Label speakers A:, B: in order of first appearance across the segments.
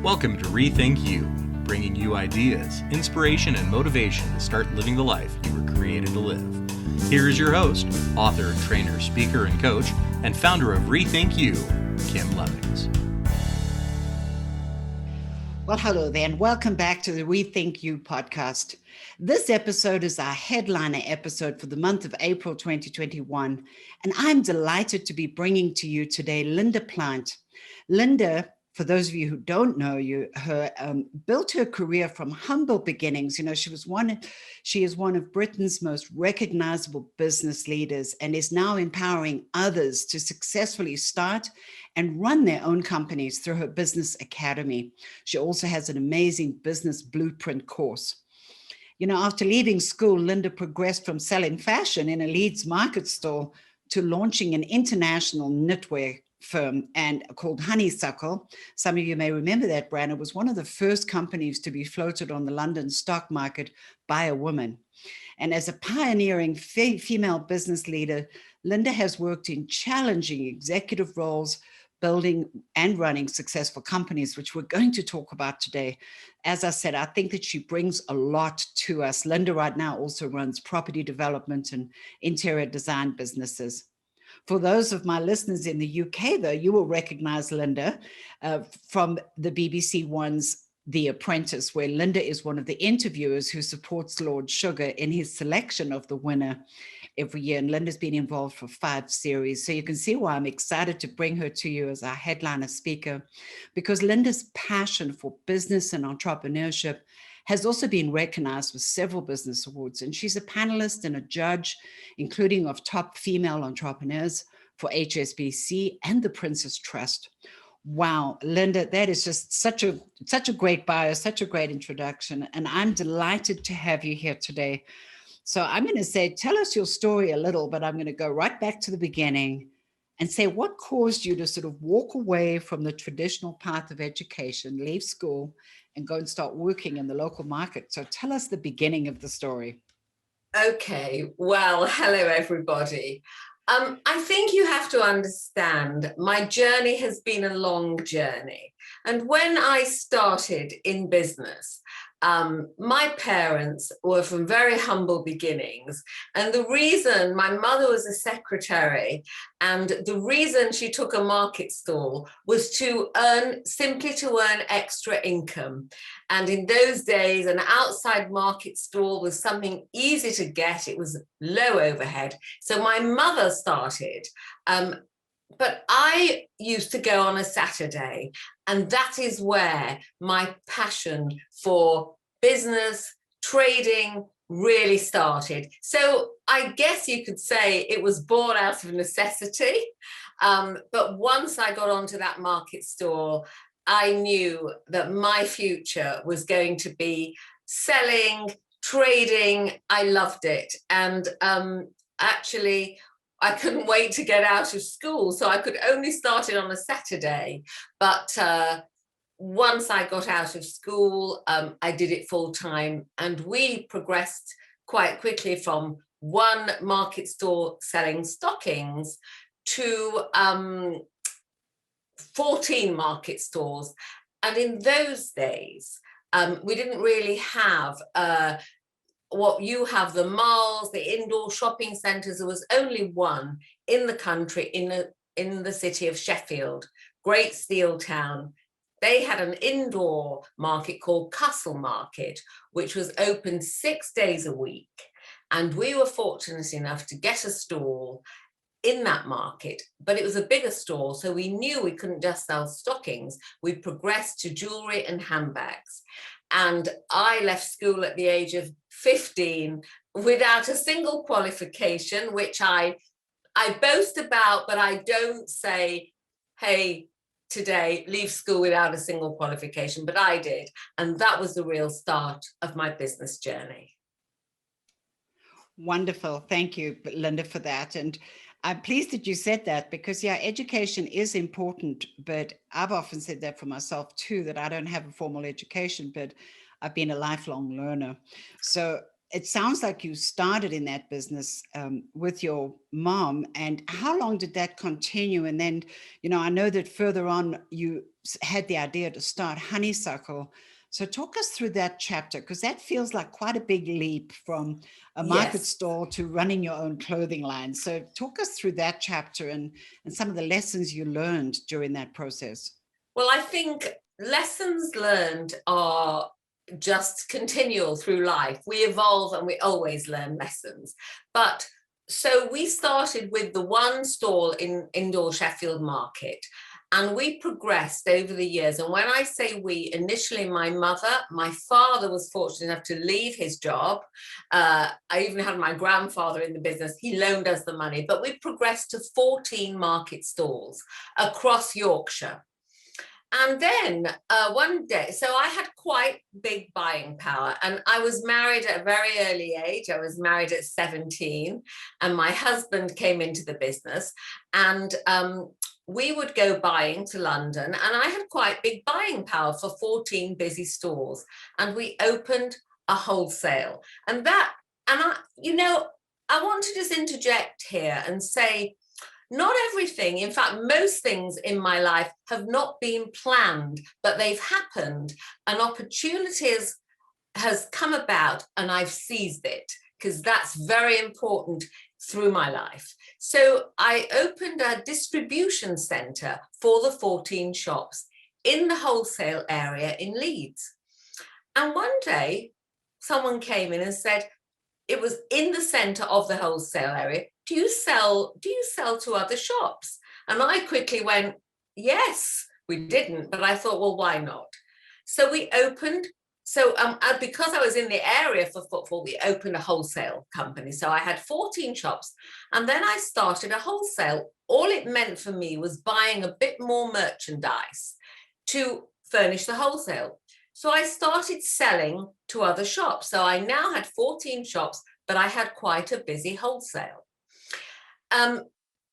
A: Welcome to ReThink You, bringing you ideas, inspiration, and motivation to start living the life you were created to live. Here is your host, author, trainer, speaker, and coach, and founder of ReThink You, Kim Levings.
B: Well, hello there, and welcome back to the ReThink You podcast. This episode is our headliner episode for the month of April 2021, and I'm delighted to be bringing to you today Linda Plant. Linda, for those of you who don't know her built her career from humble beginnings. You know, she is one of Britain's most recognizable business leaders and is now empowering others to successfully start and run their own companies through her business academy. She also has an amazing business blueprint course. You know, after leaving school, Linda progressed from selling fashion in a Leeds market stall to launching an international knitwear firm and called Honeysuckle. Some of you may remember that brand. It was one of the first companies to be floated on the London stock market by a woman. And as a pioneering female business leader, Linda has worked in challenging executive roles, building and running successful companies, which we're going to talk about today. As I said, I think that she brings a lot to us. Linda right now also runs property development and interior design businesses. For those of my listeners in the UK, though, you will recognize Linda from the BBC One's The Apprentice, where Linda is one of the interviewers who supports Lord Sugar in his selection of the winner every year. And Linda's been involved for 5 series. So you can see why I'm excited to bring her to you as our headliner speaker, because Linda's passion for business and entrepreneurship has also been recognized with several business awards. And she's a panelist and a judge, including of top female entrepreneurs for HSBC and the Princess Trust. Wow, Linda, that is just such a great bio, such a great introduction. And I'm delighted to have you here today. So I'm going to say, tell us your story a little, but I'm going to go right back to the beginning and say, what caused you to sort of walk away from the traditional path of education, leave school, and go and start working in the local market? So tell us the beginning of the story.
C: Okay, well, hello, everybody. I think you have to understand my journey has been a long journey. And when I started in business, my parents were from very humble beginnings. And the reason my mother was a secretary and the reason she took a market stall was simply to earn extra income. And in those days, an outside market stall was something easy to get. It was low overhead. So my mother started. But I used to go on a Saturday, and that is where my passion for business, trading really started. So I guess you could say it was born out of necessity. But once I got onto that market stall, I knew that my future was going to be selling, trading. I loved it. And actually, I couldn't wait to get out of school, so I could only start it on a Saturday. But once I got out of school, I did it full time, and we progressed quite quickly from one market store selling stockings to 14 market stores. And in those days, we didn't really have what you have, the malls, the indoor shopping centres. There was only one in the country, in the city of Sheffield, great steel town. They had an indoor market called Castle Market, which was open 6 days a week. And we were fortunate enough to get a stall in that market, but it was a bigger store. So we knew we couldn't just sell stockings. We progressed to jewellery and handbags. And I left school at the age of 15 without a single qualification, which I boast about, but I don't say, hey, today, leave school without a single qualification, but I did. And that was the real start of my business journey.
B: Wonderful. Thank you, Linda, for that. And I'm pleased that you said that because, yeah, education is important, but I've often said that for myself too, that I don't have a formal education, but I've been a lifelong learner. So it sounds like you started in that business with your mom. And how long did that continue? And then, I know that further on you had the idea to start Honeysuckle. So talk us through that chapter, because that feels like quite a big leap from a market
C: Yes.
B: stall to running your own clothing line. So talk us through that chapter and some of the lessons you learned during that process.
C: Well, I think lessons learned are just continual through life. We evolve and we always learn lessons. But so we started with the one stall in indoor Sheffield Market, and we progressed over the years. And when I say we, initially my father was fortunate enough to leave his job. I even had my grandfather in the business. He loaned us the money, but we progressed to 14 market stalls across Yorkshire. And then one day, so I had quite big buying power, and I was married at a very early age. I was married at 17, and my husband came into the business, and we would go buying to London, and I had quite big buying power for 14 busy stores, and we opened a wholesale. And I want to just interject here and say, not everything, in fact, most things in my life have not been planned, but they've happened. An opportunity has come about and I've seized it, because that's very important through my life. So I opened a distribution centre for the 14 shops in the wholesale area in Leeds. And one day someone came in and said, it was in the centre of the wholesale area, do you sell to other shops? And I quickly went, yes. We didn't, but I thought, well, why not? So we opened, because I was in the area for footfall, we opened a wholesale company. So I had 14 shops, and then I started a wholesale. All it meant for me was buying a bit more merchandise to furnish the wholesale. So I started selling to other shops. So I now had 14 shops, but I had quite a busy wholesale.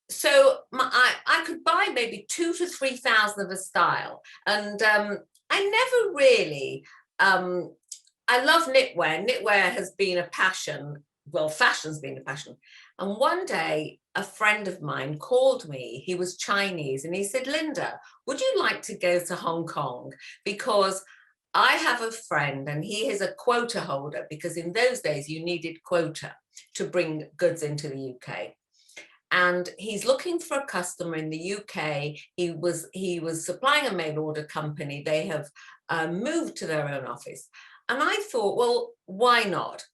C: So I could buy maybe 2,000 to 3,000 of a style. And I never really, I love knitwear. Knitwear has been a passion. Well, fashion's been a passion. And one day, a friend of mine called me. He was Chinese, and he said, Linda, would you like to go to Hong Kong? Because I have a friend and he is a quota holder, because in those days you needed quota to bring goods into the UK. And he's looking for a customer in the UK. He was supplying a mail order company. They have moved to their own office. And I thought, well, why not?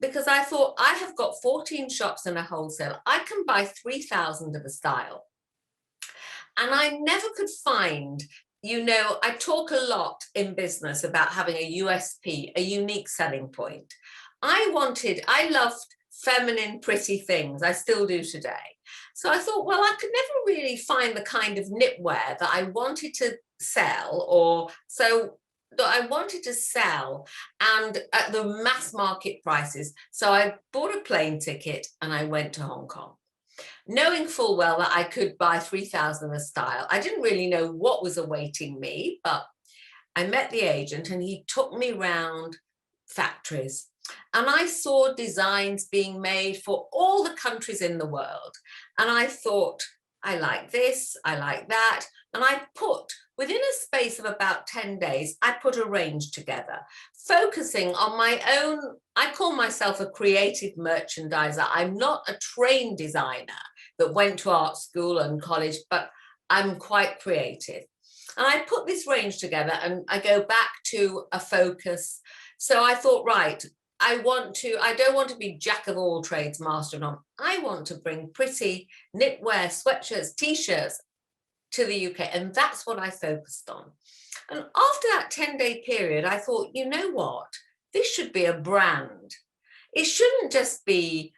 C: Because I thought, I have got 14 shops and a wholesale. I can buy 3,000 of a style. And I never could find, I talk a lot in business about having a USP, a unique selling point. I loved feminine, pretty things. I still do today. So I thought, well, I could never really find the kind of knitwear that I wanted to sell, and at the mass market prices. So I bought a plane ticket and I went to Hong Kong, knowing full well that I could buy 3,000 a style. I didn't really know what was awaiting me, but I met the agent and he took me round factories. And I saw designs being made for all the countries in the world. And I thought, I like this, I like that. And within a space of about 10 days, I put a range together, focusing on my own. I call myself a creative merchandiser. I'm not a trained designer that went to art school and college, but I'm quite creative. And I put this range together and I go back to a focus. So I thought, right, I don't want to be jack of all trades, master of none. I want to bring pretty knitwear, sweatshirts, t-shirts to the UK. And that's what I focused on. And after that 10-day period, I thought, you know what? This should be a brand. It shouldn't just be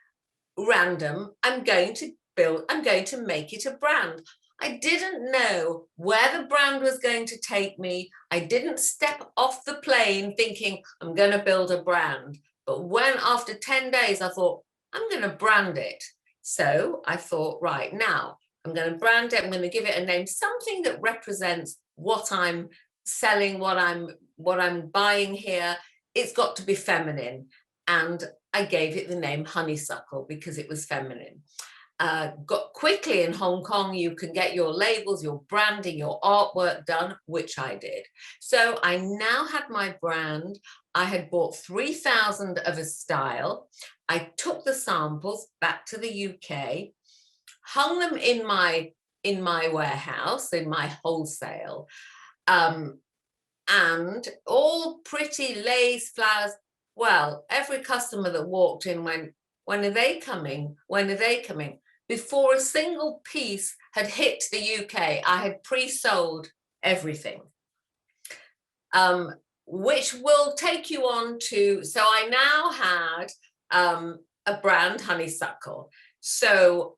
C: random. I'm going to make it a brand. I didn't know where the brand was going to take me. I didn't step off the plane thinking I'm going to build a brand. But after 10 days, I thought, I'm going to brand it. So I thought, right, now I'm going to brand it. I'm going to give it a name, something that represents what I'm selling, what I'm buying here. It's got to be feminine. and I gave it the name Honeysuckle because it was feminine. Got quickly in Hong Kong, you can get your labels, your branding, your artwork done, which I did. So I now had my brand. I had bought 3,000 of a style. I took the samples back to the UK, hung them in my warehouse, in my wholesale, and all pretty lace, flowers. Well, every customer that walked in went, when are they coming? When are they coming? Before a single piece had hit the UK, I had pre-sold everything, which will take you on to, so I now had a brand, Honeysuckle. So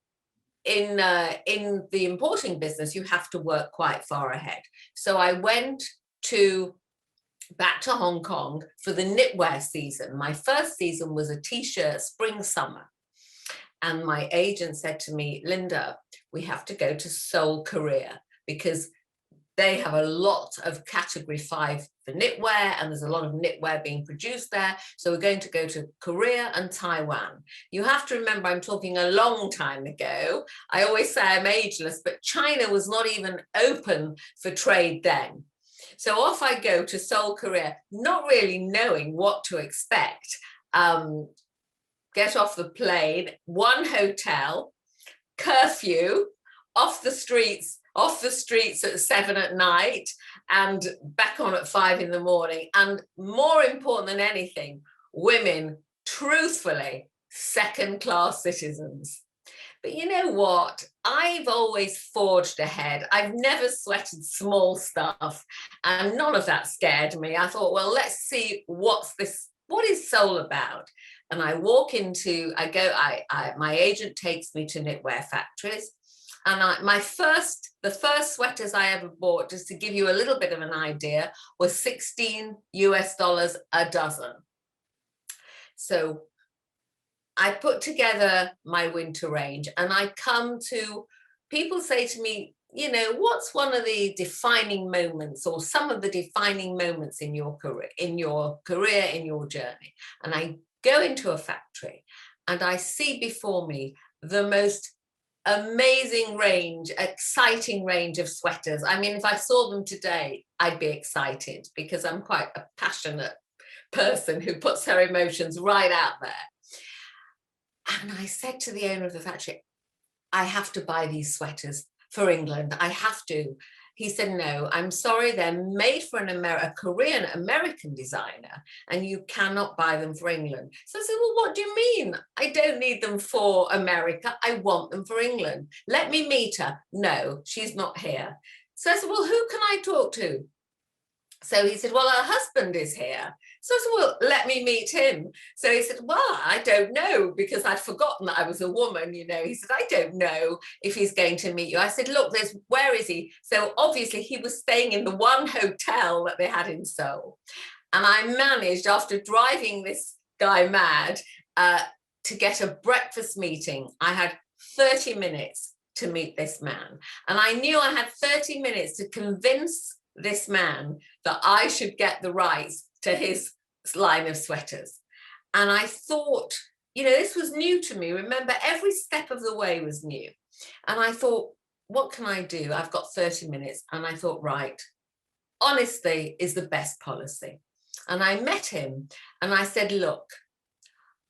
C: in the importing business, you have to work quite far ahead. So I went back to Hong Kong for the knitwear season. My first season was a t-shirt, spring, summer. And my agent said to me, Linda, we have to go to Seoul, Korea, because they have a lot of category 5 for knitwear, and there's a lot of knitwear being produced there. So we're going to go to Korea and Taiwan. You have to remember, I'm talking a long time ago. I always say I'm ageless, but China was not even open for trade then. So off I go to Seoul, Korea, not really knowing what to expect. Get off the plane, one hotel, curfew, off the streets at 7 at night and back on at 5 in the morning. And more important than anything, women, truthfully, second-class citizens. But you know what? I've always forged ahead. I've never sweated small stuff, and none of that scared me. I thought, well, let's see what is Seoul about? And I walk into, my agent takes me to knitwear factories. And the first sweaters I ever bought, just to give you a little bit of an idea, was $16 a dozen. So I put together my winter range, and I people say to me, you know, what's one of the defining moments or some of the defining moments in your career, in your journey? And I go into a factory and I see before me the most amazing range, exciting range of sweaters. I mean, if I saw them today, I'd be excited because I'm quite a passionate person who puts her emotions right out there. And I said to the owner of the factory, I have to buy these sweaters for England. I have to. He said, no, I'm sorry, they're made for a Korean American designer, and you cannot buy them for England. So I said, well, what do you mean? I don't need them for America. I want them for England. Let me meet her. No, she's not here. So I said, well, who can I talk to? So he said, well, her husband is here. So I said, well, let me meet him. So he said, well, I don't know, because I'd forgotten that I was a woman, you know. He said, I don't know if he's going to meet you. I said, look, where is he? So obviously he was staying in the one hotel that they had in Seoul. And I managed, after driving this guy mad, to get a breakfast meeting. I had 30 minutes to meet this man. And I knew I had 30 minutes to convince this man that I should get the rights to his line of sweaters. And I thought, you know, this was new to me. Remember, every step of the way was new. And I thought, what can I do? I've got 30 minutes. And I thought, right, honesty is the best policy. And I met him and I said, look,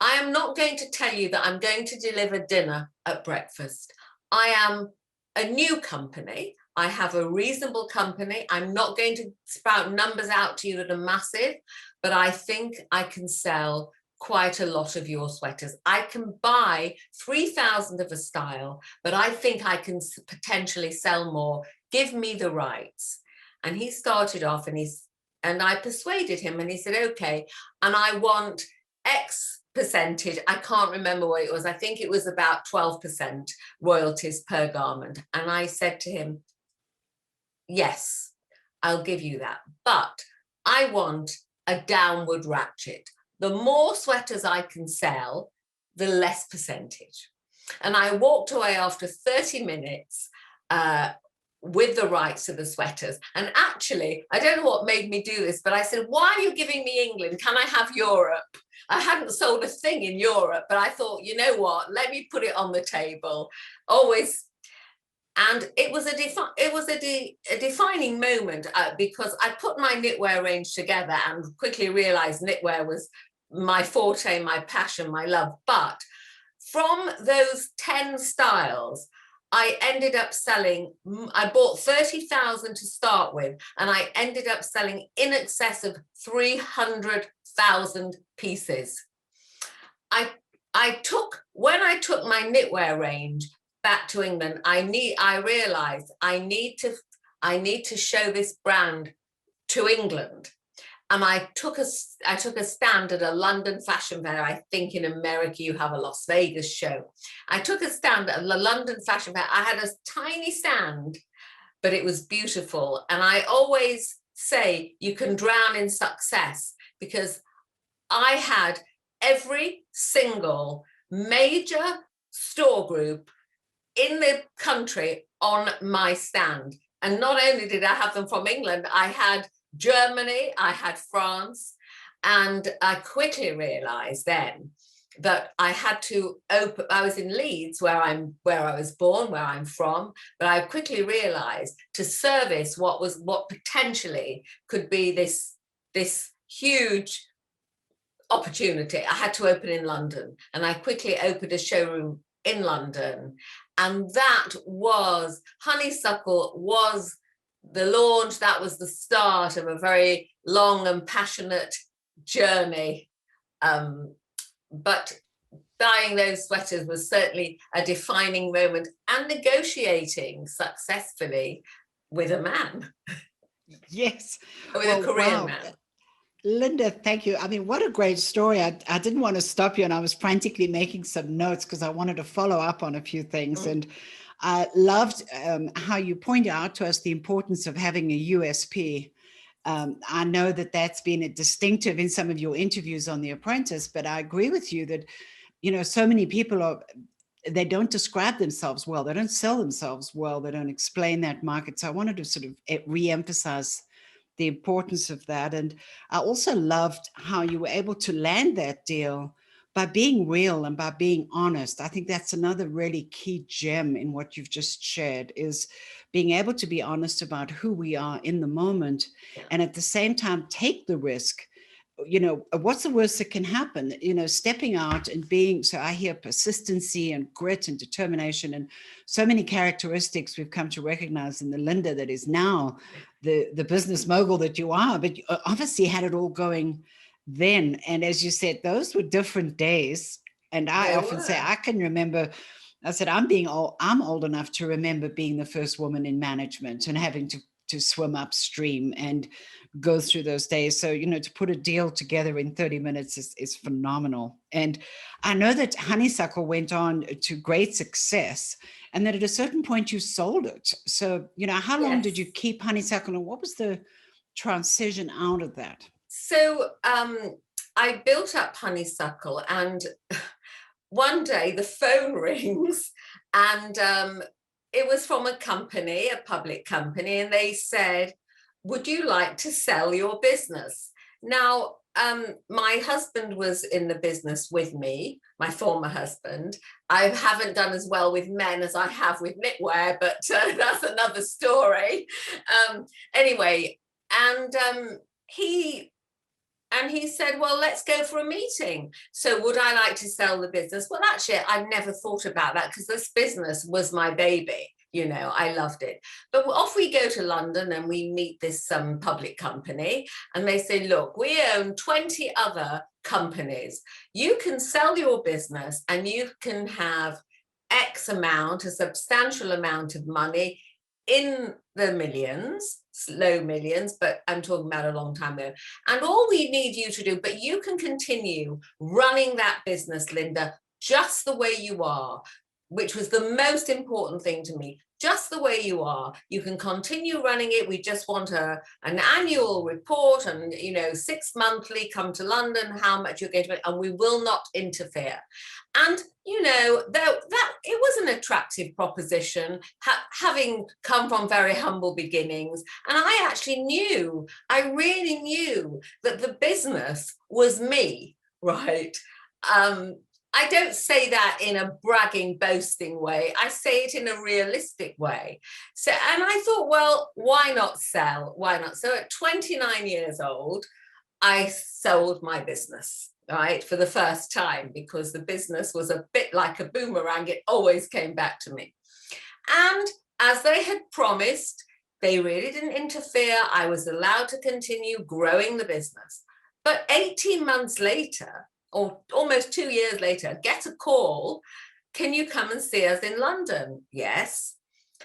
C: I am not going to tell you that I'm going to deliver dinner at breakfast. I am a new company. I have a reasonable company. I'm not going to spout numbers out to you that are massive, but I think I can sell quite a lot of your sweaters. I can buy 3,000 of a style, but I think I can potentially sell more. Give me the rights. And he started off and I persuaded him, and he said, okay, and I want X percentage. I can't remember what it was. I think it was about 12% royalties per garment. And I said to him, yes, I'll give you that. But I want a downward ratchet. The more sweaters I can sell, the less percentage. And I walked away after 30 minutes with the rights to the sweaters. And actually, I don't know what made me do this, but I said, why are you giving me England? Can I have Europe? I hadn't sold a thing in Europe, but I thought, you know what, let me put it on the table. Always. And it was a defining moment because I put my knitwear range together and quickly realized knitwear was my forte, my passion, my love. But from those 10 styles, I ended up selling, I bought 30,000 to start with, and I ended up selling in excess of 300,000 pieces. When I took my knitwear range back to England, I realized I need to show this brand to England. And I took a stand at a London fashion fair. I think in America you have a Las Vegas show. I took a stand at the London fashion fair. I had a tiny stand, but it was beautiful. And I always say you can drown in success, because I had every single major store group in the country on my stand. And not only did I have them from England, I had Germany, I had France, and I quickly realized then that I had to open. I was in Leeds, where I was born, where I'm from, but I quickly realized to service what potentially could be this huge opportunity, I had to open in London. And I quickly opened a showroom in London, and that was Honeysuckle was the launch. That was the start of a very long and passionate journey. But buying those sweaters was certainly a defining moment, and negotiating successfully with a man.
B: Yes.
C: With a Korean man.
B: Linda, thank you. I mean, what a great story. I didn't want to stop you, and I was frantically making some notes because I wanted to follow up on a few things. And I loved how you point out to us the importance of having a USP. I know that that's been a distinctive in some of your interviews on The Apprentice, but I agree with you that, so many people they don't describe themselves well. They don't sell themselves well. They don't explain that market. So I wanted to sort of re-emphasize the importance of that. And I also loved how you were able to land that deal by being real and by being honest. I think that's another really key gem in what you've just shared, is being able to be honest about who we are in the moment, and at the same time take the risk. What's the worst that can happen? Stepping out and being, so I hear persistency and grit and determination and so many characteristics we've come to recognize in the Linda that is now the business mogul that you are, but you obviously had it all going then. And as you said, those were different days. And I often say, I can remember, I said, I'm old enough to remember being the first woman in management and having to swim upstream and go through those days. So, to put a deal together in 30 minutes is phenomenal. And I know that Honeysuckle went on to great success, and that at a certain point you sold it. So, how long did you keep Honeysuckle, and what was the transition out of that?
C: So I built up Honeysuckle, and one day the phone rings, and it was from a company, a public company, and they said, would you like to sell your business? Now, my husband was in the business with me, my former husband. I haven't done as well with men as I have with knitwear, but that's another story. Anyway, and he said, well, let's go for a meeting. So would I like to sell the business? Well, actually, I've never thought about that, because this business was my baby. I loved it. But off we go to London, and we meet this public company, and they say, look, we own 20 other companies. You can sell your business and you can have X amount, a substantial amount of money, in the millions, low millions, but I'm talking about a long time ago. And all we need you to do, but you can continue running that business, Linda, just the way you are, which was the most important thing to me. just the way you are. You can continue running it. We just want an annual report and, 6 monthly, come to London, how much you're going to, and we will not interfere. And, that it was an attractive proposition, having come from very humble beginnings. And I actually I really knew that the business was me, right? I don't say that in a bragging, boasting way. I say it in a realistic way. So, and I thought, well, why not sell? Why not? So at 29 years old, I sold my business, right, for the first time, because the business was a bit like a boomerang. It always came back to me. And as they had promised, they really didn't interfere. I was allowed to continue growing the business. But 18 months later, or almost 2 years later, get a call, can you come and see us in London? Yes.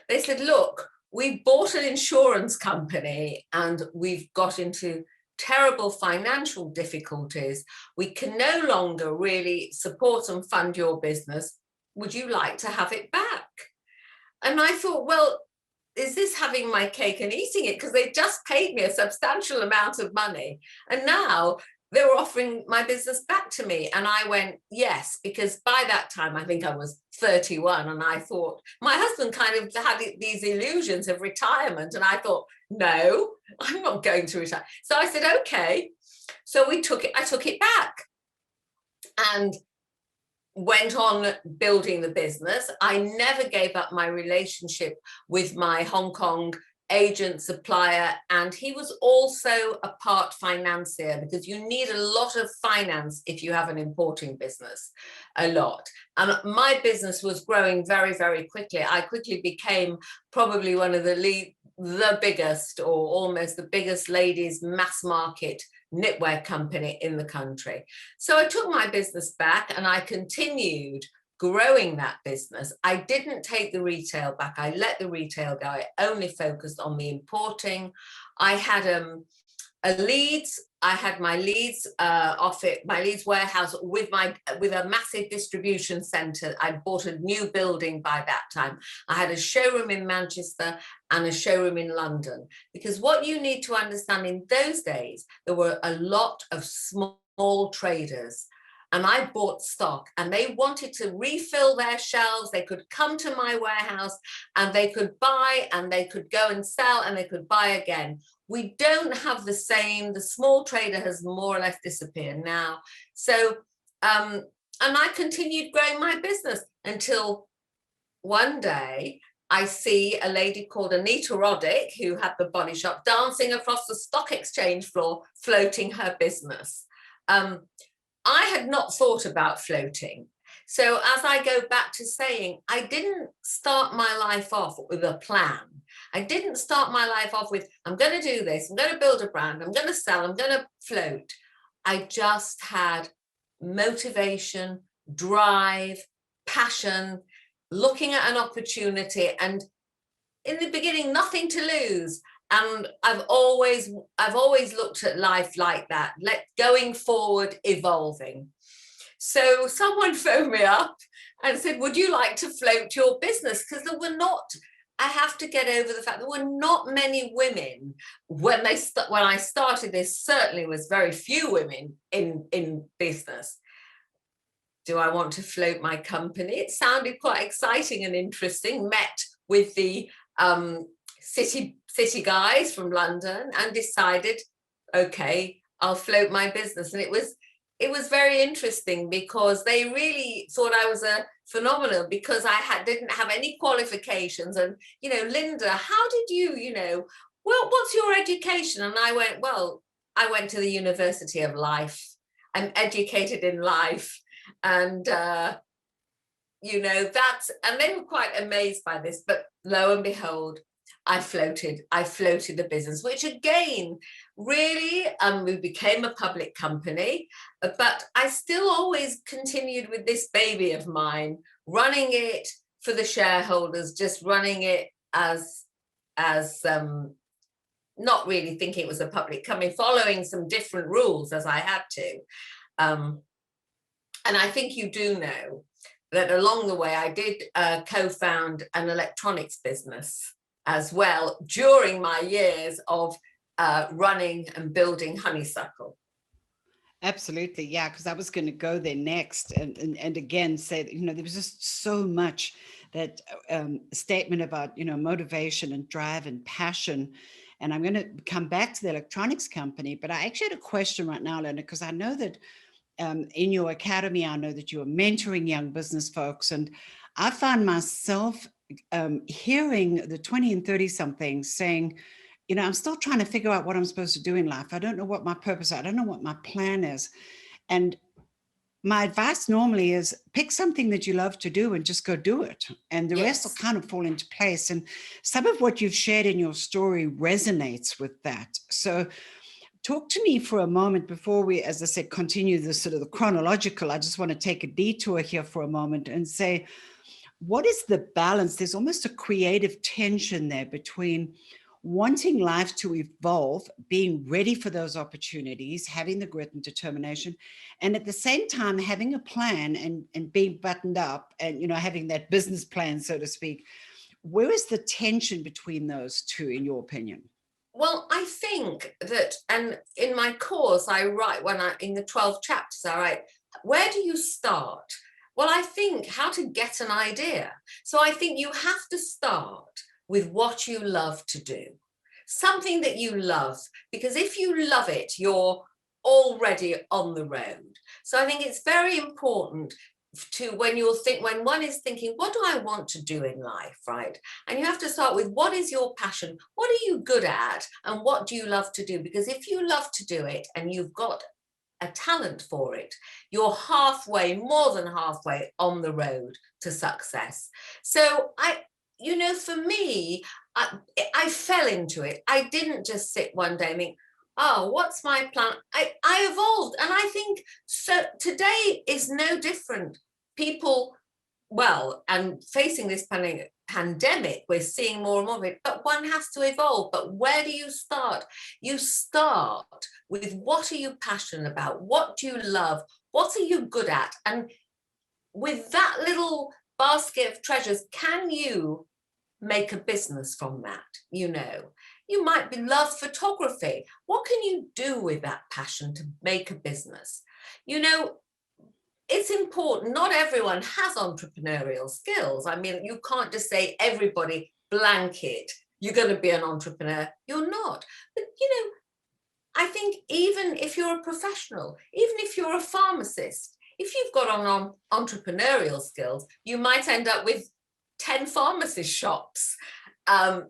C: They said, look, we bought an insurance company and we've got into terrible financial difficulties. We can no longer really support and fund your business. Would you like to have it back? And I thought, well, is this having my cake and eating it? Because they just paid me a substantial amount of money. And now they were offering my business back to me. And I went, yes, because by that time, I think I was 31. And I thought, my husband kind of had these illusions of retirement. And I thought, no, I'm not going to retire. So I said, okay. So I took it back and went on building the business. I never gave up my relationship with my Hong Kong agent, supplier, and he was also a part financier, because you need a lot of finance if you have an importing business, a lot. And my business was growing very, very quickly. I quickly became probably one of the biggest, or almost the biggest, ladies mass market knitwear company in the country. So I took my business back and I continued growing that business. I didn't take the retail back. I let the retail go. I only focused on the importing. I had a Leeds. I had my Leeds office, my Leeds warehouse with a massive distribution centre. I bought a new building by that time. I had a showroom in Manchester and a showroom in London, because what you need to understand, in those days, there were a lot of small traders. And I bought stock and they wanted to refill their shelves. They could come to my warehouse and they could buy and they could go and sell and they could buy again. We don't have the same, the small trader has more or less disappeared now. So, and I continued growing my business until one day I see a lady called Anita Roddick, who had the Body Shop, dancing across the stock exchange floor, floating her business. I had not thought about floating. So as I go back to saying, I didn't start my life off with a plan. I didn't start my life off with, I'm going to do this, I'm going to build a brand, I'm going to sell, I'm going to float. I just had motivation, drive, passion, looking at an opportunity, and in the beginning, nothing to lose. And I've always looked at life like that, going forward, evolving. So someone phoned me up and said, would you like to float your business? Because I have to get over the fact there were not many women when I started this. Certainly was very few women in business. Do I want to float my company? It sounded quite exciting and interesting. Met with the city guys from London and decided, okay, I'll float my business. And it was very interesting, because they really thought I was a phenomenon, because I didn't have any qualifications. And, Linda, how did you, well, what's your education? And I went, well, I went to the University of Life. I'm educated in life. And, and they were quite amazed by this, but lo and behold, I floated the business, which again, really, we became a public company, but I still always continued with this baby of mine, running it for the shareholders, just running it as not really thinking it was a public company, following some different rules as I had to. And I think you do know that along the way I did co-found an electronics business as well during my years of running and building Honeysuckle.
B: Absolutely, yeah, because I was going to go there next, and again say that, there was just so much that statement about motivation and drive and passion, and I'm going to come back to the electronics company, but I actually had a question right now, Leonard, because I know that in your academy, I know that you are mentoring young business folks, and I find myself hearing the 20 and 30 somethings saying, I'm still trying to figure out what I'm supposed to do in life. I don't know what my purpose is. I don't know what my plan is. And my advice normally is pick something that you love to do and just go do it. And the rest will kind of fall into place. And some of what you've shared in your story resonates with that. So talk to me for a moment before we, as I said, continue this sort of the chronological. I just want to take a detour here for a moment and say, what is the balance? There's almost a creative tension there between wanting life to evolve, being ready for those opportunities, having the grit and determination, and at the same time having a plan and being buttoned up and having that business plan, so to speak. Where is the tension between those two, in your opinion?
C: Well, I think that, and in my course, I write in the 12 chapters, I write, where do you start? Well, I think how to get an idea. So I think you have to start with what you love to do, something that you love, because if you love it, you're already on the road. So I think it's very important to, when one is thinking, what do I want to do in life, right? And you have to start with, what is your passion? What are you good at? And what do you love to do? Because if you love to do it and you've got a talent for it, you're more than halfway on the road to success. So for me, I fell into it. I didn't just sit one day and think, oh, what's my plan? I evolved. And I think so today is no different. People, and facing this pandemic, we're seeing more and more of it, but one has to evolve. But where do you start? You start with, what are you passionate about? What do you love? What are you good at? And with that little basket of treasures, can you make a business from that? You might love photography. What can you do with that passion to make a business? It's important. Not everyone has entrepreneurial skills. I mean, you can't just say everybody blanket, you're going to be an entrepreneur. You're not. But, I think even if you're a professional, even if you're a pharmacist, if you've got entrepreneurial skills, you might end up with 10 pharmacist shops. I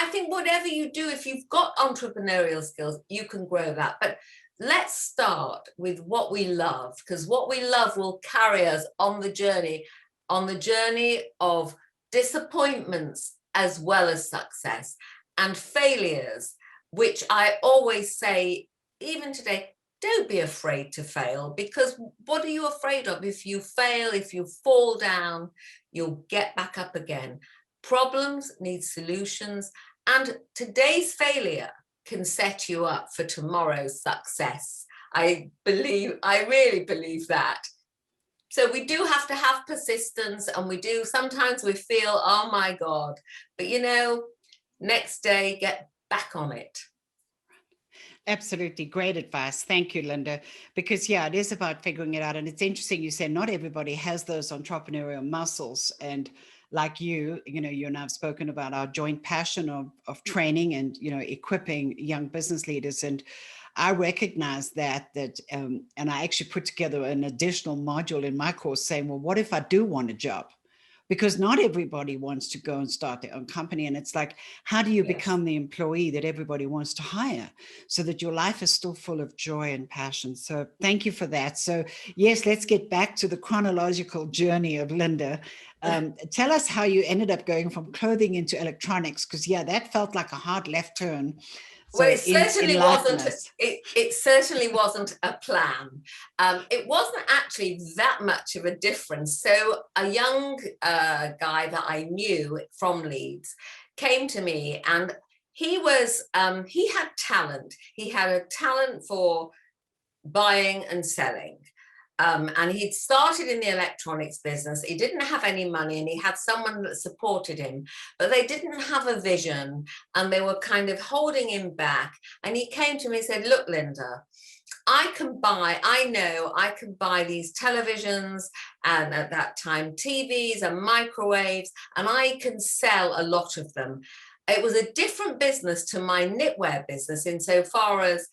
C: think whatever you do, if you've got entrepreneurial skills, you can grow that. But let's start with what we love, because what we love will carry us on the journey of disappointments as well as success and failures, which I always say, even today, don't be afraid to fail, because what are you afraid of? If you fail, if you fall down, you'll get back up again. Problems need solutions, and today's failure can set you up for tomorrow's success. I really believe that. So we do have to have persistence, and sometimes we feel, oh my God, but next day, get back on it.
B: Absolutely. Great advice. Thank you, Linda. Because it is about figuring it out. And it's interesting, you said not everybody has those entrepreneurial muscles. And like you and I have spoken about our joint passion of training and, equipping young business leaders. And I recognize that, and I actually put together an additional module in my course saying, well, what if I do want a job? Because not everybody wants to go and start their own company. And it's like, how do you become the employee that everybody wants to hire so that your life is still full of joy and passion? So thank you for that. So yes, let's get back to the chronological journey of Linda. Tell us how you ended up going from clothing into electronics, because that felt like a hard left turn.
C: So well, it certainly wasn't a plan. It wasn't actually that much of a difference. So a young guy that I knew from Leeds came to me, and he had talent. He had a talent for buying and selling. And he'd started in the electronics business. He didn't have any money and he had someone that supported him, but they didn't have a vision and they were kind of holding him back. And he came to me and said, look, Linda, I know I can buy these televisions and at that time TVs and microwaves, and I can sell a lot of them. It was a different business to my knitwear business insofar as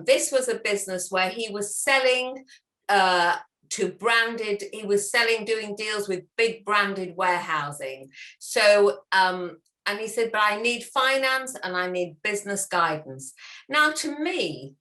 C: this was a business where he was selling doing deals with big branded warehousing. So, and he said, but I need finance and I need business guidance. Now, to me,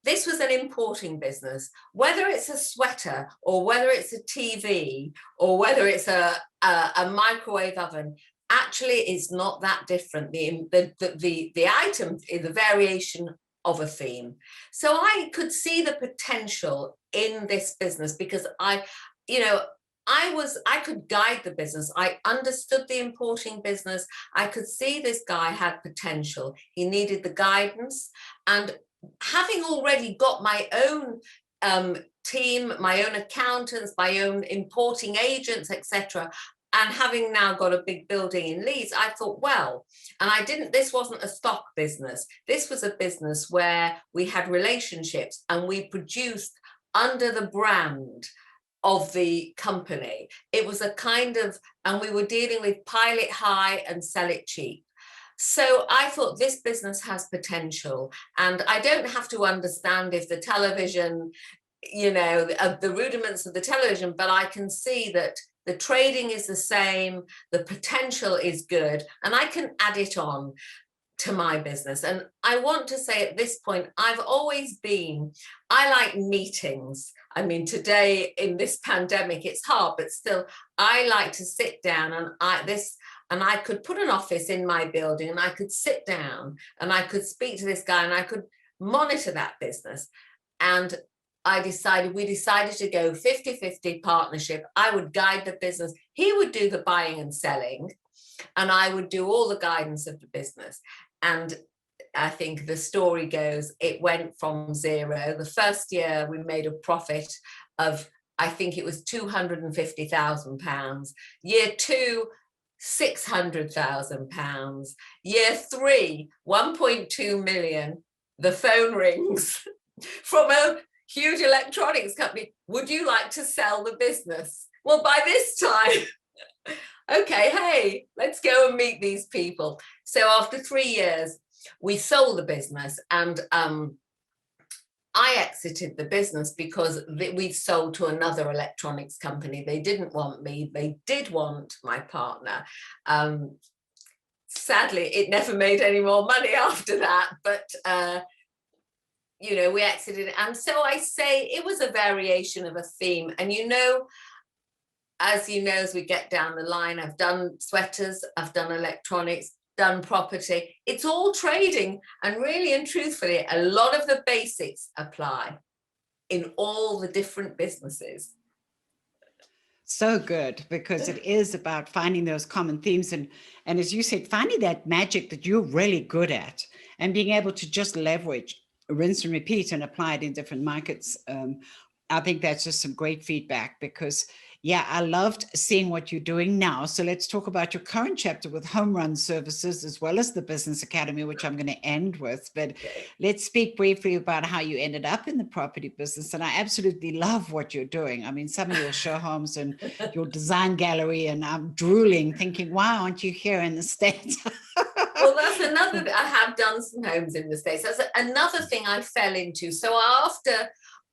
C: this was an importing business, whether it's a sweater or whether it's a TV or whether it's a microwave oven. Actually, it's not that different. The item is a variation of a theme. So I could see the potential in this business because I could guide the business. I understood the importing business. I could see this guy had potential. He needed the guidance. And having already got my own team, my own accountants, my own importing agents, etc., and having now got a big building in Leeds, I thought, well, and this wasn't a stock business. This was a business where we had relationships and we produced under the brand of the company. It was a kind of, and we were dealing with pile it high and sell it cheap. So I thought this business has potential, and I don't have to understand if the television, the rudiments of the television, but I can see that the trading is the same, the potential is good, and I can add it on to my business. And I want to say at this point, I like meetings. I mean, today in this pandemic, it's hard, but still, I like to sit down and I could put an office in my building and I could sit down and I could speak to this guy and I could monitor that business. And we decided to go 50-50 partnership. I would guide the business. He would do the buying and selling, and I would do all the guidance of the business. And I think the story goes, it went from zero. The first year we made a profit of, I think it was £250,000. Year two, £600,000. Year three, 1.2 million. The phone rings from a huge electronics company. Would you like to sell the business? Well, by this time, okay, hey, let's go and meet these people. So after 3 years, we sold the business, and I exited the business because we sold to another electronics company. They didn't want me. They did want my partner. Sadly, it never made any more money after that, but we exited. And so I say it was a variation of a theme. And as we get down the line, I've done sweaters, I've done electronics, done property. It's all trading. And really and truthfully, a lot of the basics apply in all the different businesses.
B: So good, because it is about finding those common themes and as you said, finding that magic that you're really good at and being able to just leverage, rinse and repeat and apply it in different markets. I think that's just some great feedback because, yeah, I loved seeing what you're doing now. So let's talk about your current chapter with Home Run Services as well as the Business Academy, which I'm going to end with. But let's speak briefly about how you ended up in the property business. And I absolutely love what you're doing. I mean, some of your show homes and your design gallery, and I'm drooling thinking, why aren't you here in the States?
C: Well, that's another, I have done some homes in the States. That's another thing I fell into. So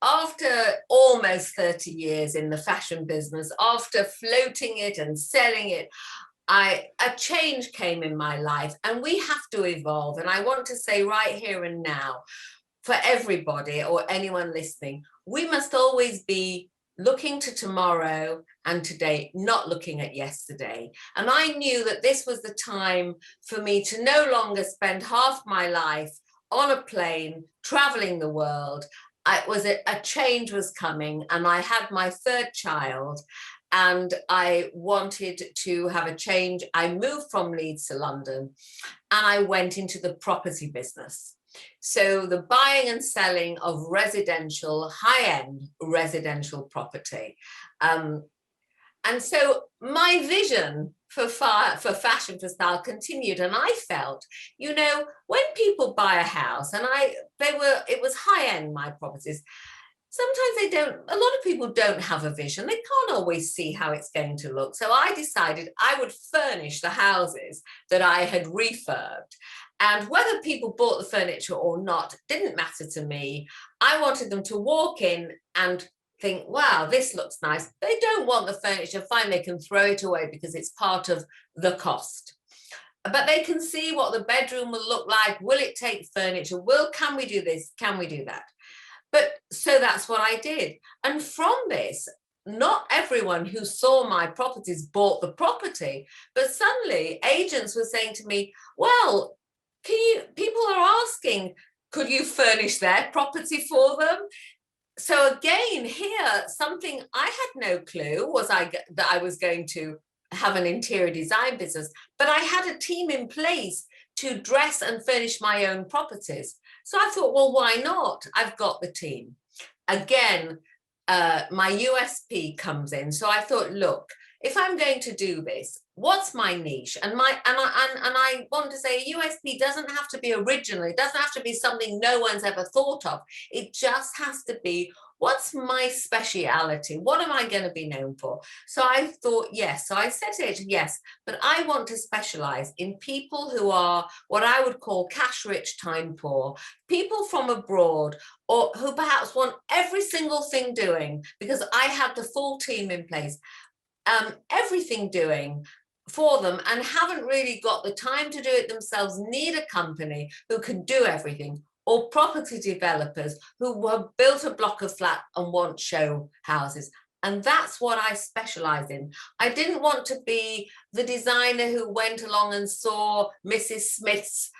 C: after almost 30 years in the fashion business, after floating it and selling it, a change came in my life, and we have to evolve. And I want to say right here and now, for everybody or anyone listening, we must always be looking to tomorrow and today, not looking at yesterday. And I knew that this was the time for me to no longer spend half my life on a plane, traveling the world. A change was coming, and I had my third child, and I wanted to have a change. I moved from Leeds to London, and I went into the property business. So the buying and selling of residential, high-end residential property. And so my vision for fashion, for style continued. And I felt, when people buy a house, and it was high-end, my properties, sometimes a lot of people don't have a vision. They can't always see how it's going to look. So I decided I would furnish the houses that I had refurbed. And whether people bought the furniture or not didn't matter to me. I wanted them to walk in and think, wow, this looks nice. They don't want the furniture, fine, they can throw it away because it's part of the cost. But they can see what the bedroom will look like. Will it take furniture? Can we do this? Can we do that? But so that's what I did. And from this, not everyone who saw my properties bought the property, but suddenly agents were saying to me, well, people are asking, could you furnish their property for them? So again, here, something I had no clue that I was going to have an interior design business, but I had a team in place to dress and furnish my own properties. So I thought, well, why not? I've got the team. Again, my USP comes in. So I thought, look, if I'm going to do this, what's my niche? And I want to say USP doesn't have to be original. It doesn't have to be something no one's ever thought of. It just has to be, what's my speciality? What am I going to be known for? So I thought, yes. So I said to it, yes, but I want to specialize in people who are what I would call cash rich, time poor, people from abroad, or who perhaps want every single thing doing, because I have the full team in place. Everything doing for them and haven't really got the time to do it themselves, need a company who can do everything, or property developers who have built a block of flat and want show houses. And that's what I specialize in. I didn't want to be the designer who went along and saw Mrs. Smith's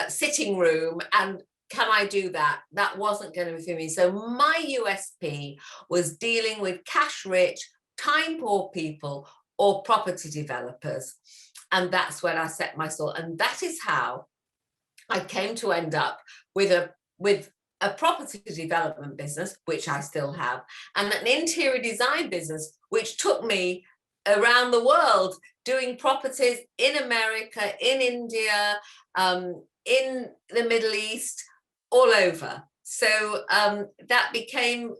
C: sitting room and can I do that? That wasn't going to be for me. So my USP was dealing with cash rich, time poor people or property developers. And that's when I set my stall. And that is how I came to end up with a property development business, which I still have, and an interior design business, which took me around the world doing properties in America, in India, in the Middle East, all over. So that became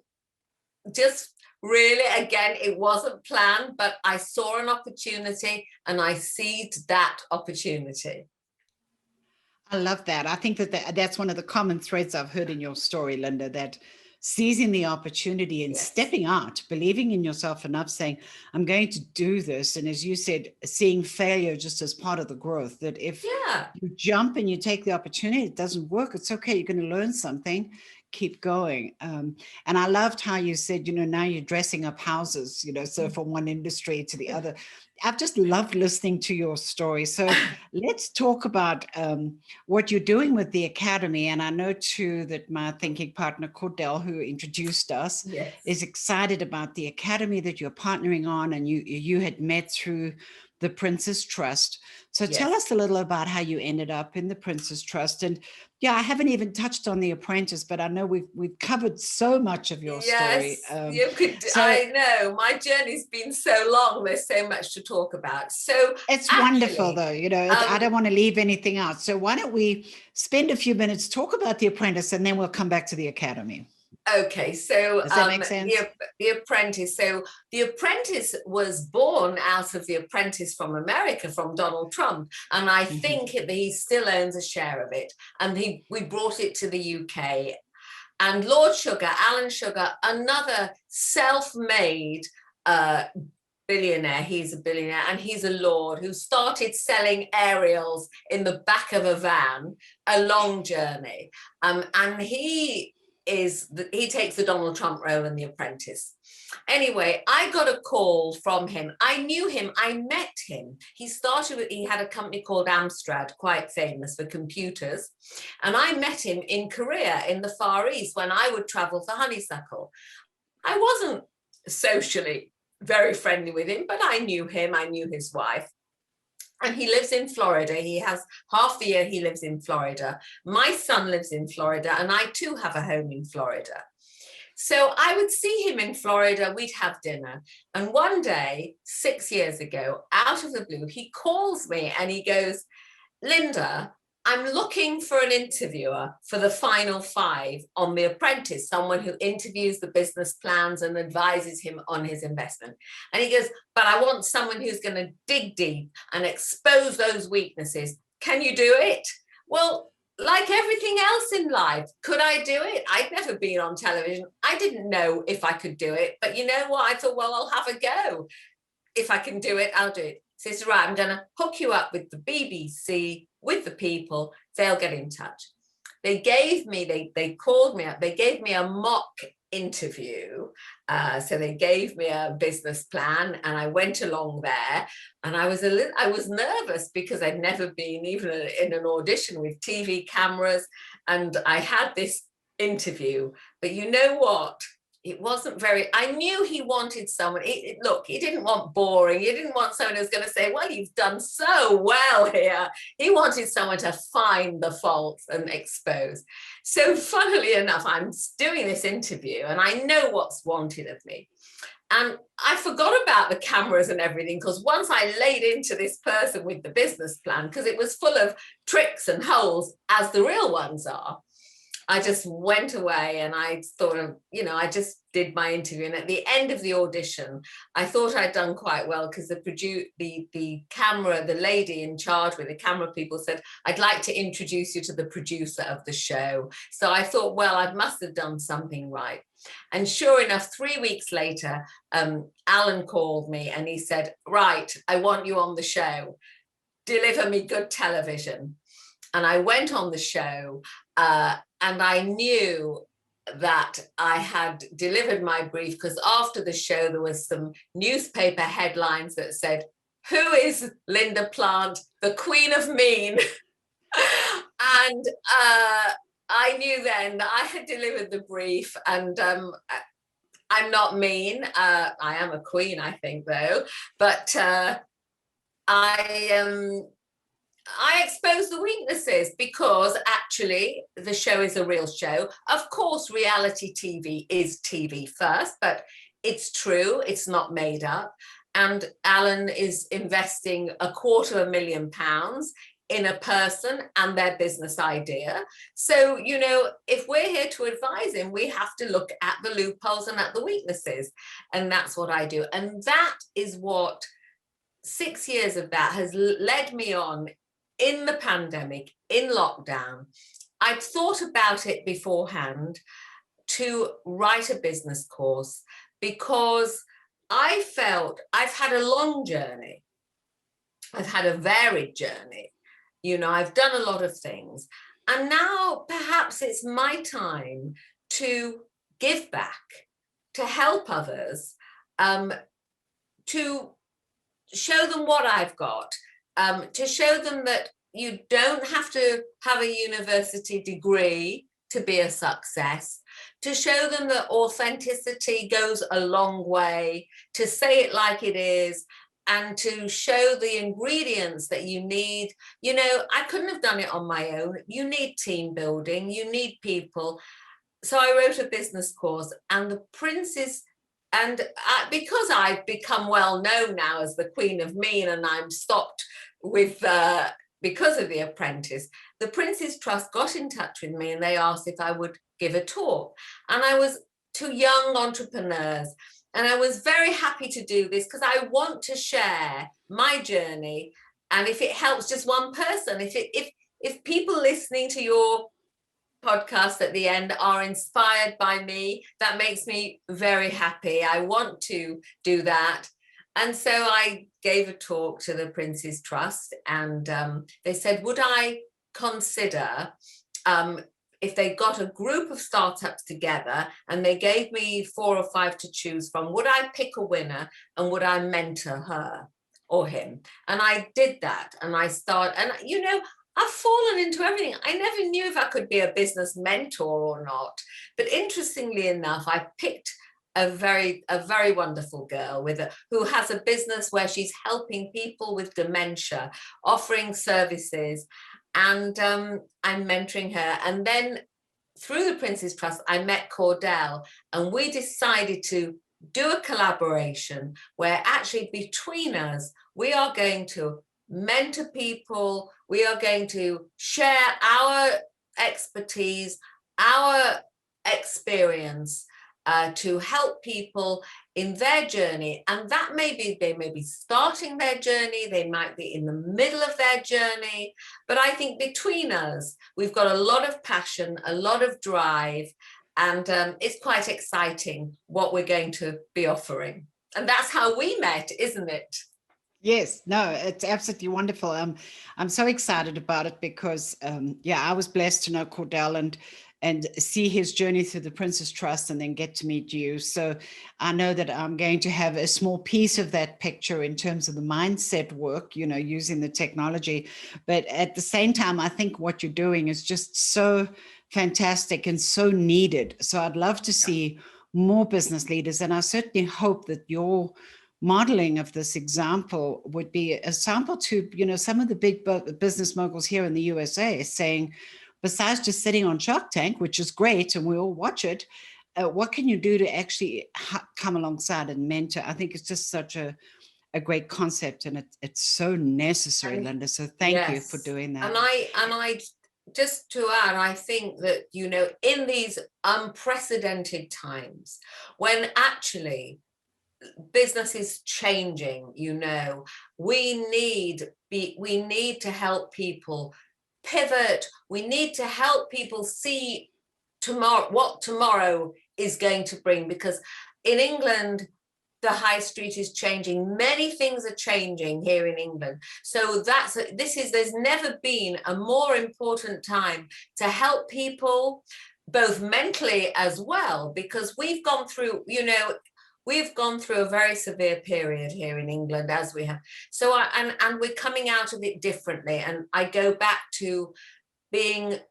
C: just really, again, it wasn't planned, but I saw an opportunity and I seized that opportunity.
B: I love that. I think that's one of the common threads I've heard in your story, Linda, that seizing the opportunity and stepping out, believing in yourself enough, saying, I'm going to do this. And as you said, seeing failure just as part of the growth, that if you jump and you take the opportunity, it doesn't work, it's okay. You're going to learn something, keep going. And I loved how you said, now you're dressing up houses, so from one industry to the other. I've just loved listening to your story. So let's talk about what you're doing with the Academy. And I know too that my thinking partner, Cordell, who introduced us, is excited about the Academy that you're partnering on, and you had met through the Prince's Trust. So tell us a little about how you ended up in the Prince's Trust. And I haven't even touched on the Apprentice, but I know we've covered so much of your story.
C: I know my journey's been so long. There's so much to talk about. So
B: it's wonderful, though. I don't want to leave anything out. So why don't we spend a few minutes, talk about the Apprentice, and then we'll come back to the Academy.
C: Okay, so
B: does that make sense?
C: The Apprentice. So The Apprentice was born out of The Apprentice from America, from Donald Trump, and I think he still owns a share of it. And we brought it to the UK. And Lord Sugar, Alan Sugar, another self-made billionaire. He's a billionaire, and he's a lord who started selling aerials in the back of a van, a long journey, and he takes the Donald Trump role in The Apprentice. Anyway, I got a call from him. I knew him. I met him. He had a company called Amstrad, quite famous for computers. And I met him in Korea, in the Far East, when I would travel for Honeysuckle. I wasn't socially very friendly with him, but I knew him. I knew his wife. And he lives in Florida. He has half the year he lives in Florida. My son lives in Florida, and I too have a home in Florida. So I would see him in Florida, we'd have dinner. And one day, 6 years ago, out of the blue, he calls me and he goes, Linda, I'm looking for an interviewer for the final 5 on The Apprentice, someone who interviews the business plans and advises him on his investment. And he goes, but I want someone who's going to dig deep and expose those weaknesses. Can you do it? Well, like everything else in life, could I do it? I'd never been on television. I didn't know if I could do it. But you know what? I thought, well, I'll have a go. If I can do it, I'll do it. So he says, right, I'm going to hook you up with the BBC, with the people. They'll get in touch. They gave me, they called me up. They gave me a mock interview. So they gave me a business plan, and I went along there, and I was nervous because I'd never been even in an audition with TV cameras, and I had this interview. But you know what? It wasn't very, I knew he wanted someone, look, he didn't want boring. He didn't want someone who's going to say, well, you've done so well here. He wanted someone to find the faults and expose. So funnily enough, I'm doing this interview and I know what's wanted of me. And I forgot about the cameras and everything, because once I laid into this person with the business plan, because it was full of tricks and holes, as the real ones are, I just went away and I thought of, I just did my interview. And at the end of the audition, I thought I'd done quite well, because the camera, the lady in charge with the camera people said, I'd like to introduce you to the producer of the show. So I thought, well, I must have done something right. And sure enough, 3 weeks later, Alan called me and he said, right, I want you on the show. Deliver me good television. And I went on the show, and I knew that I had delivered my brief, because after the show, there was some newspaper headlines that said, who is Linda Plant, the Queen of Mean? And I knew then that I had delivered the brief, and I'm not mean. I am a queen, I think, though. But I expose the weaknesses, because actually the show is a real show. Of course, reality TV is TV first, but it's true, it's not made up. And Alan is investing £250,000 in a person and their business idea. So, if we're here to advise him, we have to look at the loopholes and at the weaknesses. And that's what I do. And that is what 6 years of that has led me on. In the pandemic, in lockdown, I'd thought about it beforehand to write a business course, because I felt I've had a long journey. I've had a varied journey. I've done a lot of things. And now perhaps it's my time to give back, to help others, to show them what I've got. To show them that you don't have to have a university degree to be a success, to show them that authenticity goes a long way, to say it like it is, and to show the ingredients that you need. I couldn't have done it on my own. You need team building, you need people. So I wrote a business course, and the Prince's, and because I've become well known now as the Queen of Mean, and I'm stopped with because of The Apprentice, the Prince's Trust got in touch with me and they asked if I would give a talk. And I was to young entrepreneurs, and I was very happy to do this, because I want to share my journey. And if it helps just one person, if people listening to your podcast at the end are inspired by me, that makes me very happy. I want to do that. And so I gave a talk to the Prince's Trust, and they said, would I consider, if they got a group of startups together and they gave me 4 or 5 to choose from, would I pick a winner and would I mentor her or him? And I did that, and I started, and I've fallen into everything. I never knew if I could be a business mentor or not. But interestingly enough, I picked a very wonderful girl who has a business where she's helping people with dementia, offering services, and I'm mentoring her. And then through the Prince's Trust, I met Cordell, and we decided to do a collaboration where actually between us, we are going to mentor people, we are going to share our expertise, our experience to help people in their journey. And that they may be starting their journey, they might be in the middle of their journey, but I think between us, we've got a lot of passion, a lot of drive, and it's quite exciting what we're going to be offering. And that's how we met, isn't it?
B: Yes, no, it's absolutely wonderful. I'm so excited about it because, I was blessed to know Cordell and see his journey through the Prince's Trust and then get to meet you. So I know that I'm going to have a small piece of that picture in terms of the mindset work, using the technology. But at the same time, I think what you're doing is just so fantastic and so needed. So I'd love to see more business leaders. And I certainly hope that your modeling of this example would be a sample to, some of the big business moguls here in the USA saying, besides just sitting on Shark Tank, which is great, and we all watch it, what can you do to actually come alongside and mentor? I think it's just such a great concept, and it's so necessary, Linda. So thank you for doing that.
C: And I just to add, I think that, in these unprecedented times, when actually business is changing, we need to help people pivot. We need to help people see what tomorrow is going to bring, because in England the high street is changing. Many things are changing here in England. So there's never been a more important time to help people, both mentally as well, because we've gone through a very severe period here in England, as we have. So, and we're coming out of it differently. And I go back to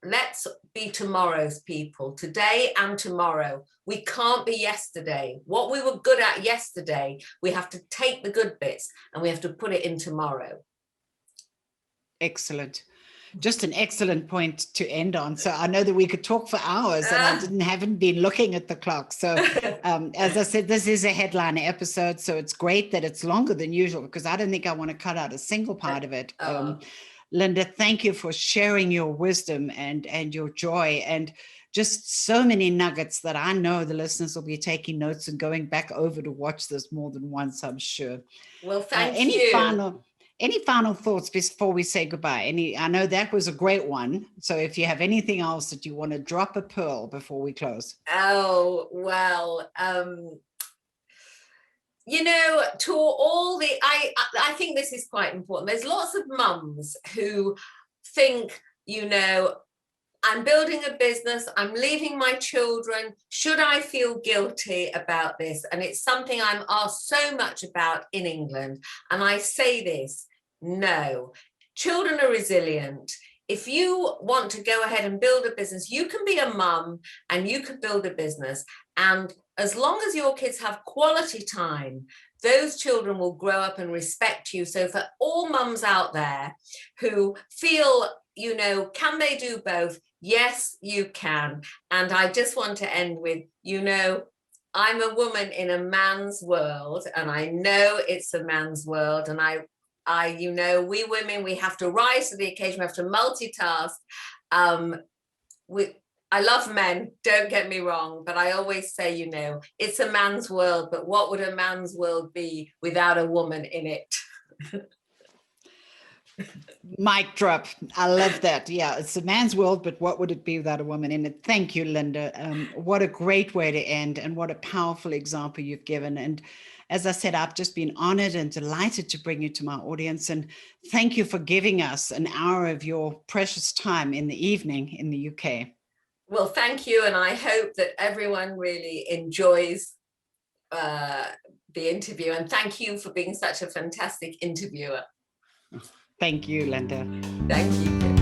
C: let's be tomorrow's people, today and tomorrow. We can't be yesterday. What we were good at yesterday, we have to take the good bits and we have to put it in tomorrow.
B: Excellent. Just an excellent point to end on. So I know that we could talk for hours, and I haven't been looking at the clock. So as I said, this is a headliner episode, so it's great that it's longer than usual, because I don't think I want to cut out a single part of it. Linda, thank you for sharing your wisdom and your joy, and just so many nuggets that I know the listeners will be taking notes and going back over to watch this more than once, I'm sure.
C: Well, thank you.
B: Any final thoughts before we say goodbye? I know that was a great one. So if you have anything else that you want to drop a pearl before we close.
C: Oh, well, to all I think this is quite important. There's lots of mums who think, I'm building a business, I'm leaving my children. Should I feel guilty about this? And it's something I'm asked so much about in England. And I say this, no, children are resilient. If you want to go ahead and build a business, you can be a mum and you can build a business. And as long as your kids have quality time, those children will grow up and respect you. So for all mums out there who feel, can they do both? Yes, you can. And I just want to end with, I'm a woman in a man's world, and I know it's a man's world. And we women, we have to rise to the occasion. We have to multitask. I love men, don't get me wrong, but I always say, it's a man's world, but what would a man's world be without a woman in it?
B: Mic drop. I love that. Yeah, it's a man's world, but what would it be without a woman in it? Thank you, Linda. What a great way to end, and what a powerful example you've given. And as I said, I've just been honored and delighted to bring you to my audience. And thank you for giving us an hour of your precious time in the evening in the UK.
C: Well, thank you. And I hope that everyone really enjoys the interview. And thank you for being such a fantastic interviewer.
B: Thank you, Linda.
C: Thank you.